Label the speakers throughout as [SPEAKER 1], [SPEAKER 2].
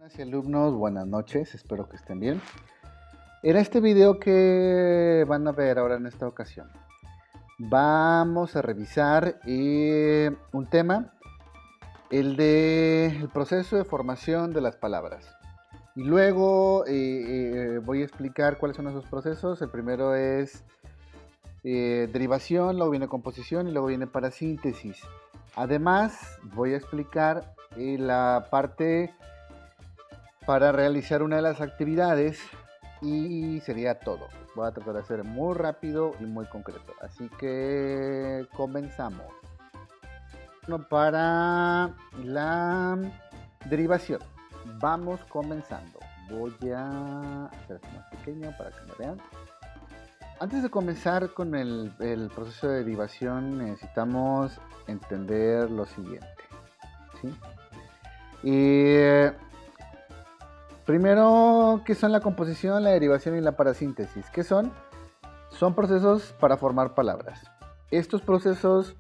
[SPEAKER 1] Alumnas y alumnos, buenas noches, espero que estén bien. En este video que van a ver ahora en esta ocasión, vamos a revisar un tema, el proceso de formación de las palabras. Y luego voy a explicar cuáles son esos procesos. El primero es derivación, luego viene composición y luego viene parasíntesis. Además, voy a explicar la parte para realizar una de las actividades y sería todo. Voy a tratar de hacer muy rápido y muy concreto. Así que comenzamos. Para la derivación, vamos comenzando. Voy a hacer esto más pequeño para que me vean. Antes de comenzar con el proceso de derivación, necesitamos entender lo siguiente, ¿sí? Primero, ¿qué son la composición, la derivación y la parasíntesis? ¿Qué son? Son procesos para formar palabras. Estos procesos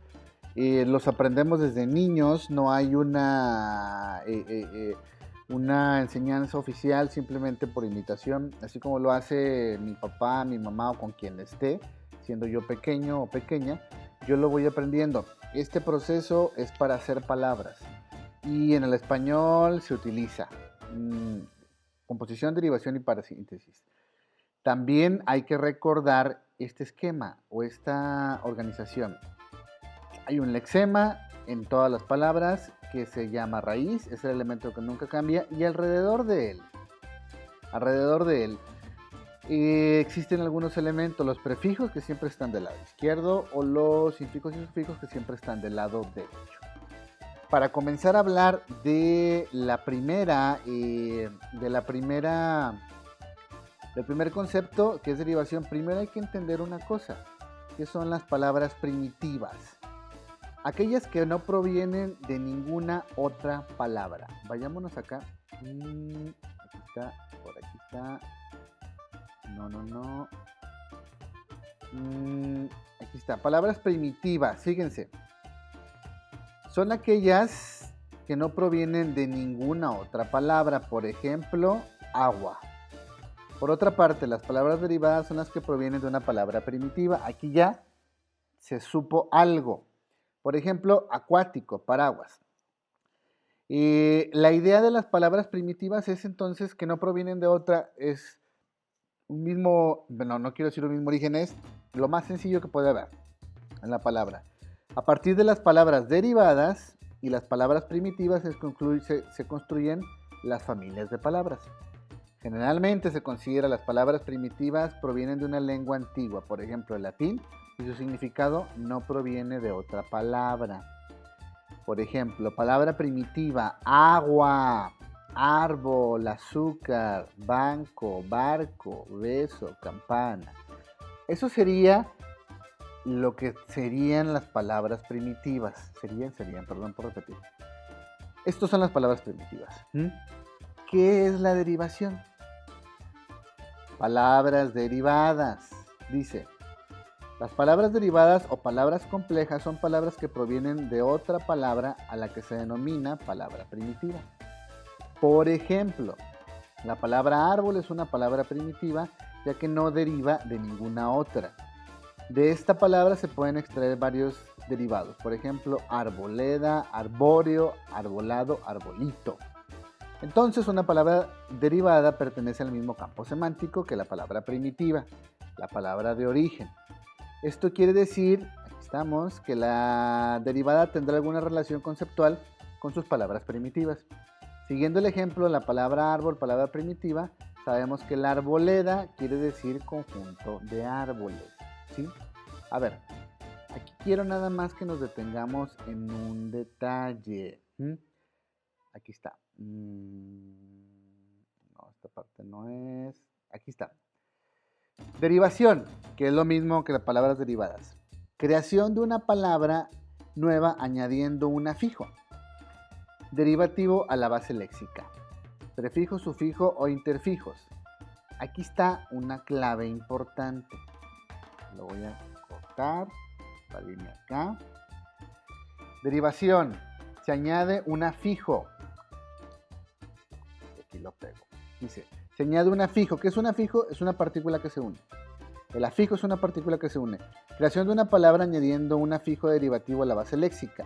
[SPEAKER 1] los aprendemos desde niños, no hay una enseñanza oficial simplemente por imitación, así como lo hace mi papá, mi mamá o con quien esté, siendo yo pequeño o pequeña, yo lo voy aprendiendo. Este proceso es para hacer palabras y en el español se utiliza composición, derivación y parasíntesis. También hay que recordar este esquema o esta organización. Hay un lexema en todas las palabras que se llama raíz, es el elemento que nunca cambia, y alrededor de él existen algunos elementos, los prefijos que siempre están del lado izquierdo o los infijos y sufijos que siempre están del lado derecho. Para comenzar a hablar del primer concepto, que es derivación, primero hay que entender una cosa, que son las palabras primitivas, aquellas que no provienen de ninguna otra palabra. Vayámonos acá. Aquí está, por aquí está. No. Aquí está, palabras primitivas, fíjense. Son aquellas que no provienen de ninguna otra palabra, por ejemplo, agua. Por otra parte, las palabras derivadas son las que provienen de una palabra primitiva. Aquí ya se supo algo. Por ejemplo, acuático, paraguas. La idea de las palabras primitivas es entonces que no provienen de otra, es un mismo, bueno, no quiero decir un mismo origen, es lo más sencillo que puede haber en la palabra. A partir de las palabras derivadas y las palabras primitivas se construyen las familias de palabras. Generalmente se considera las palabras primitivas provienen de una lengua antigua, por ejemplo el latín, y su significado no proviene de otra palabra. Por ejemplo, palabra primitiva, agua, árbol, azúcar, banco, barco, beso, campana. Eso sería lo que serían las palabras primitivas. Perdón por repetir. Estas son las palabras primitivas. ¿Qué es la derivación? Palabras derivadas. Dice, las palabras derivadas o palabras complejas son palabras que provienen de otra palabra a la que se denomina palabra primitiva. Por ejemplo, la palabra árbol es una palabra primitiva ya que no deriva de ninguna otra. De esta palabra se pueden extraer varios derivados. Por ejemplo, arboleda, arbóreo, arbolado, arbolito. Entonces, una palabra derivada pertenece al mismo campo semántico que la palabra primitiva, la palabra de origen. Esto quiere decir, aquí estamos, que la derivada tendrá alguna relación conceptual con sus palabras primitivas. Siguiendo el ejemplo, la palabra árbol, palabra primitiva, sabemos que la arboleda quiere decir conjunto de árboles, ¿sí? A ver, aquí quiero nada más que nos detengamos en un detalle. Aquí está. No, esta parte no es. Aquí está. Derivación, que es lo mismo que las palabras derivadas. Creación de una palabra nueva añadiendo un afijo. Derivativo a la base léxica. Prefijo, sufijo o interfijos. Aquí está una clave importante. Lo voy a cortar para irme acá. Derivación. Se añade un afijo. Dice, se añade un afijo. ¿Qué es un afijo? Es una partícula que se une. El afijo es una partícula que se une. Creación de una palabra añadiendo un afijo derivativo a la base léxica,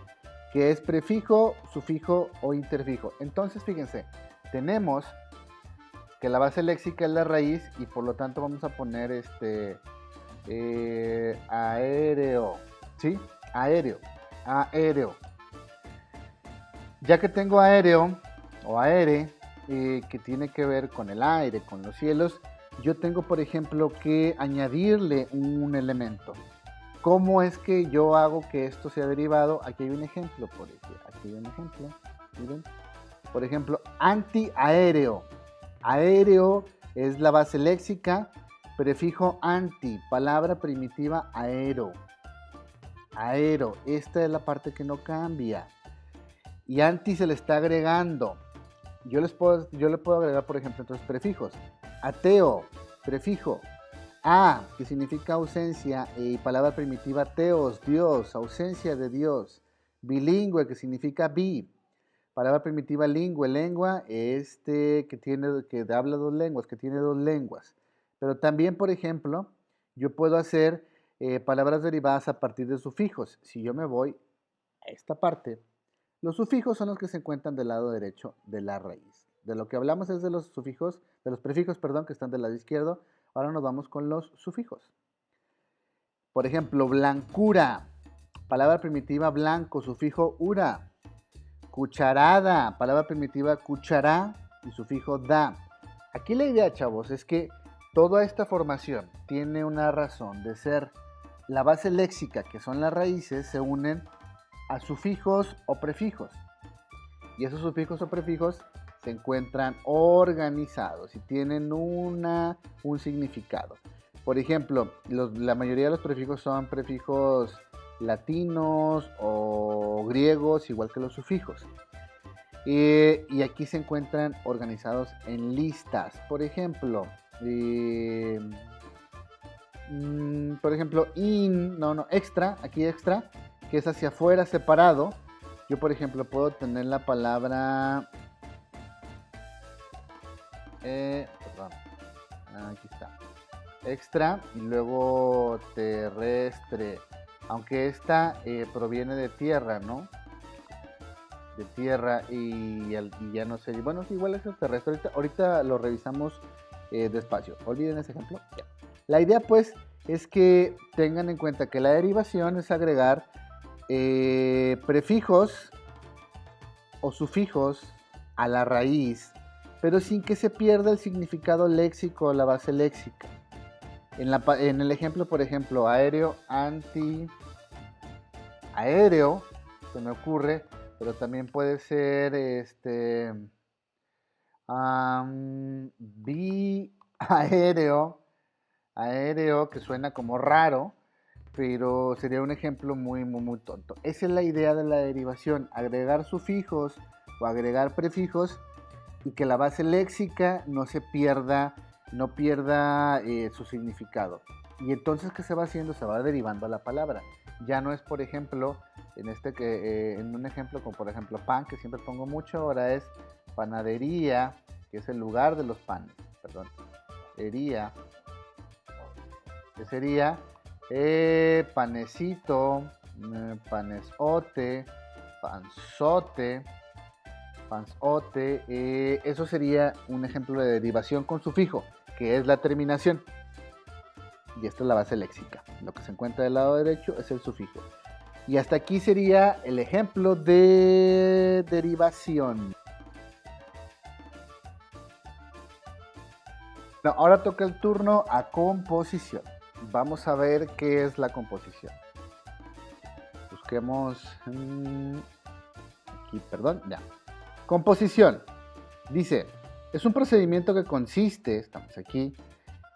[SPEAKER 1] que es prefijo, sufijo o interfijo. Entonces, fíjense, tenemos que la base léxica es la raíz y por lo tanto vamos a poner aéreo, ¿sí? Aéreo, aéreo. Ya que tengo aéreo o aere, que tiene que ver con el aire, con los cielos, yo tengo, por ejemplo, que añadirle un elemento. ¿Cómo es que yo hago que esto sea derivado? Aquí hay un ejemplo, aquí hay un ejemplo, miren. Por ejemplo, antiaéreo. Aéreo es la base léxica, prefijo anti, palabra primitiva aero. Aero, esta es la parte que no cambia. Y anti se le está agregando. Yo le puedo agregar, por ejemplo, entonces prefijos. Ateo, prefijo. A, que significa ausencia, y palabra primitiva teos, Dios, ausencia de Dios. Bilingüe, que significa bi. Palabra primitiva lingüe, lengua, que habla dos lenguas, que tiene dos lenguas. Pero también, por ejemplo, yo puedo hacer palabras derivadas a partir de sufijos. Si yo me voy a esta parte, los sufijos son los que se encuentran del lado derecho de la raíz. De lo que hablamos es de los sufijos, de los prefijos, perdón, que están del lado izquierdo. Ahora nos vamos con los sufijos. Por ejemplo, blancura, palabra primitiva blanco, sufijo ura. Cucharada, palabra primitiva cuchará y sufijo da. Aquí la idea, chavos, es que toda esta formación tiene una razón de ser. La base léxica, que son las raíces, se unen a sufijos o prefijos. Y esos sufijos o prefijos se encuentran organizados y tienen un significado. Por ejemplo, la mayoría de los prefijos son prefijos latinos o griegos, igual que los sufijos. Y aquí se encuentran organizados en listas. Por ejemplo, extra, aquí extra, que es hacia afuera separado. Yo, por ejemplo, puedo tener la palabra... aquí está. Extra y luego terrestre. Aunque esta proviene de tierra, ¿no? De tierra y ya no sé. Bueno, igual es terrestre. Ahorita lo revisamos despacio. Olviden ese ejemplo. Ya. La idea, pues, es que tengan en cuenta que la derivación es agregar prefijos o sufijos a la raíz, pero sin que se pierda el significado léxico o la base léxica. En el ejemplo, por ejemplo, aéreo, antiaéreo, se me ocurre, pero también puede ser biaéreo, aéreo, que suena como raro, pero sería un ejemplo muy, muy, muy tonto. Esa es la idea de la derivación, agregar sufijos o agregar prefijos y que la base léxica no se pierda, no pierda su significado. Y entonces, ¿qué se va haciendo? Se va derivando a la palabra. Ya no es, por ejemplo, en un ejemplo como por ejemplo pan, que siempre pongo mucho, ahora es panadería, que es el lugar de los panes, perdón, hería, que sería panecito, panesote, panzote, panzote. Eso sería un ejemplo de derivación con sufijo, que es la terminación. Y esta es la base léxica. Lo que se encuentra del lado derecho es el sufijo. Y hasta aquí sería el ejemplo de derivación. No, ahora toca el turno a composición. Vamos a ver qué es la composición. Busquemos aquí, perdón, ya. Composición. Dice, es un procedimiento que consiste, estamos aquí,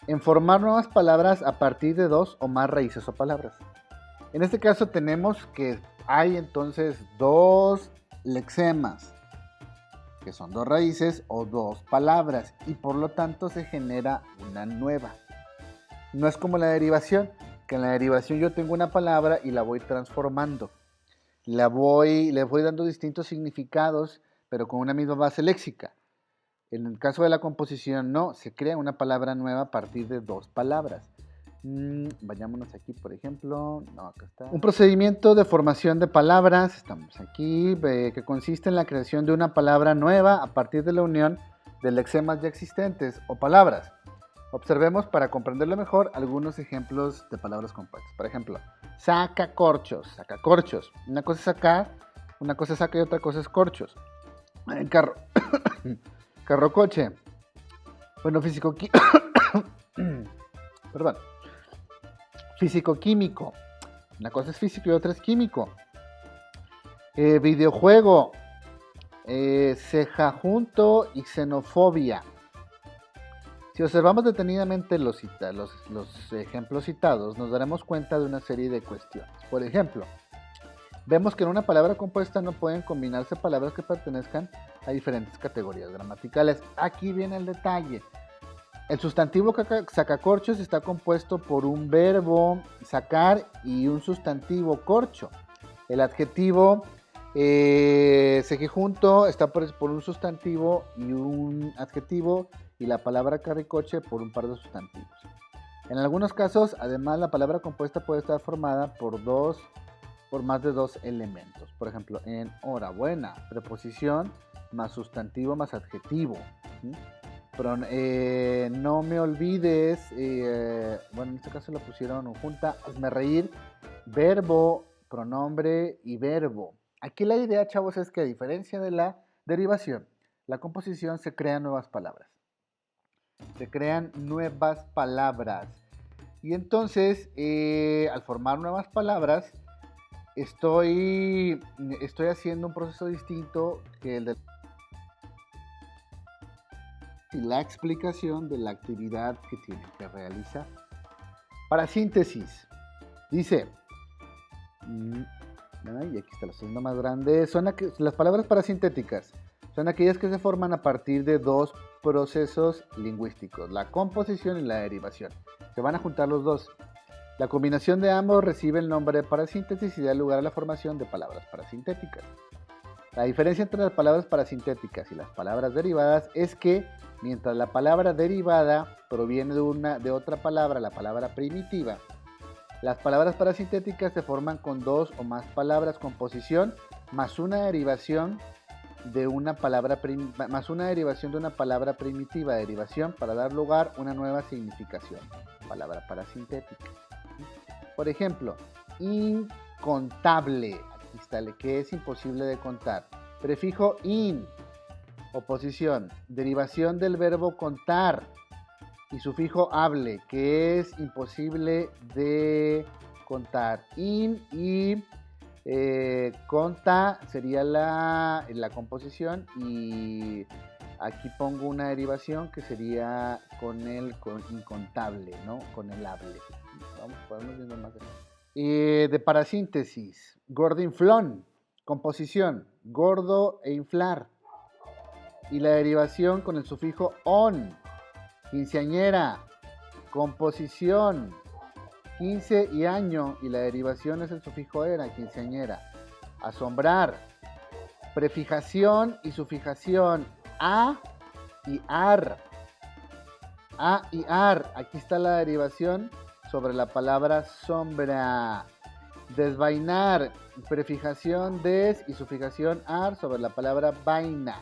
[SPEAKER 1] en formar nuevas palabras a partir de dos o más raíces o palabras. En este caso tenemos que hay entonces dos lexemas, que son dos raíces o dos palabras, y por lo tanto se genera una nueva. No es como la derivación, que en la derivación yo tengo una palabra y la voy transformando. Le voy dando distintos significados, pero con una misma base léxica. En el caso de la composición, no, se crea una palabra nueva a partir de dos palabras. Vayámonos aquí, por ejemplo. No, acá está. Un procedimiento de formación de palabras, estamos aquí, que consiste en la creación de una palabra nueva a partir de la unión de lexemas ya existentes o palabras. Observemos para comprenderlo mejor algunos ejemplos de palabras compuestas. Por ejemplo, sacacorchos, sacacorchos. Una cosa es sacar, una cosa es saca y otra cosa es corchos. Carro, carro-coche. Bueno, perdón. Físico-químico. Una cosa es físico y otra es químico. Videojuego. Cejajunto y xenofobia. Si observamos detenidamente los ejemplos citados, nos daremos cuenta de una serie de cuestiones. Por ejemplo, vemos que en una palabra compuesta no pueden combinarse palabras que pertenezcan a diferentes categorías gramaticales. Aquí viene el detalle. El sustantivo sacacorchos está compuesto por un verbo sacar y un sustantivo corcho. El adjetivo cejijunto está por un sustantivo y un adjetivo, y la palabra carricoche por un par de sustantivos. En algunos casos, además, la palabra compuesta puede estar formada por más de dos elementos. Por ejemplo, en enhorabuena, preposición más sustantivo más adjetivo. Pero, no me olvides, bueno, en este caso lo pusieron junta, hazme reír, verbo, pronombre y verbo. Aquí la idea, chavos, es que a diferencia de la derivación, la composición se crean nuevas palabras. Se crean nuevas palabras. Y entonces, al formar nuevas palabras, estoy haciendo un proceso distinto que el de la explicación de la actividad que tiene que realizar. Para síntesis, dice, y aquí está la segunda más grande, las palabras parasintéticas son aquellas que se forman a partir de dos procesos lingüísticos, la composición y la derivación. Se van a juntar los dos. La combinación de ambos recibe el nombre de parasíntesis y da lugar a la formación de palabras parasintéticas. La diferencia entre las palabras parasintéticas y las palabras derivadas es que, mientras la palabra derivada proviene de otra palabra, la palabra primitiva, las palabras parasintéticas se forman con dos o más palabras composición más una derivación de una palabra primitiva, derivación para dar lugar a una nueva significación, palabra parasintética. Por ejemplo, incontable, aquí está, que es imposible de contar. Prefijo in, oposición, derivación del verbo contar, y sufijo able, que es imposible de contar. In y conta sería la composición, y aquí pongo una derivación que sería con incontable, ¿no? Con el hable. Podemos viendo más de parasíntesis, gordinflón, composición, gordo e inflar, y la derivación con el sufijo on, quinceañera, composición, 15 y año, y la derivación es el sufijo era, quinceañera. Asombrar, prefijación y sufijación, a y ar. A y ar, aquí está la derivación sobre la palabra sombra. Desvainar, prefijación des y sufijación ar sobre la palabra vaina.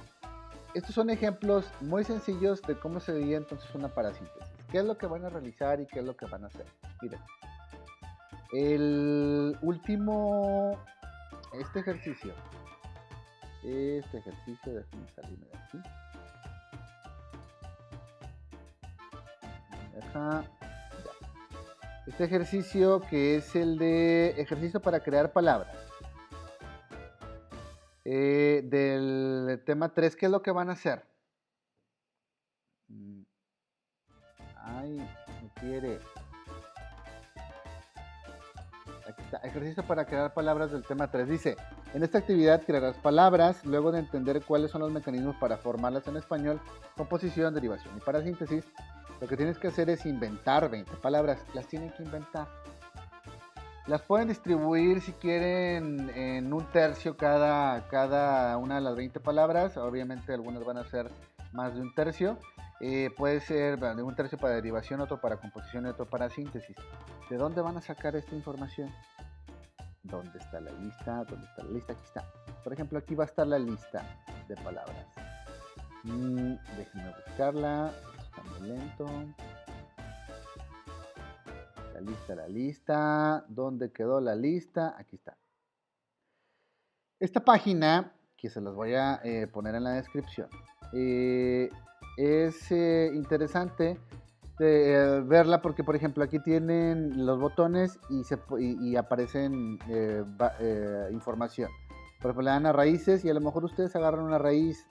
[SPEAKER 1] Estos son ejemplos muy sencillos de cómo se diría entonces una parasíntesis. ¿Qué es lo que van a realizar y qué es lo que van a hacer? Miren, el último, este ejercicio, déjenme salirme de aquí. Este ejercicio, que es el de ejercicio para crear palabras. Del tema 3, ¿qué es lo que van a hacer? Ay, no quiere. Aquí está, ejercicio para crear palabras del tema 3. Dice, en esta actividad crearás palabras, luego de entender cuáles son los mecanismos para formarlas en español, composición, derivación y parasíntesis. Lo que tienes que hacer es inventar 20 palabras, las tienen que inventar. Las pueden distribuir si quieren en un tercio cada una de las 20 palabras. Obviamente algunas van a ser más de un tercio. Puede ser de un tercio para derivación, otro para composición y otro para síntesis. ¿De dónde van a sacar esta información? ¿Dónde está la lista? ¿Dónde está la lista? Aquí está. Por ejemplo, aquí va a estar la lista de palabras. Déjenme buscarla. Está muy lento. La lista. ¿Dónde quedó la lista? Aquí está. Esta página, que se las voy a poner en la descripción, es interesante verla porque, por ejemplo, aquí tienen los botones y aparecen información. Por ejemplo, le dan a raíces y a lo mejor ustedes agarran una raíz,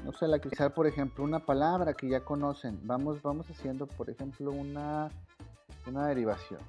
[SPEAKER 1] no sé, la que usar, por ejemplo, una palabra que ya conocen. Vamos haciendo, por ejemplo, una derivación.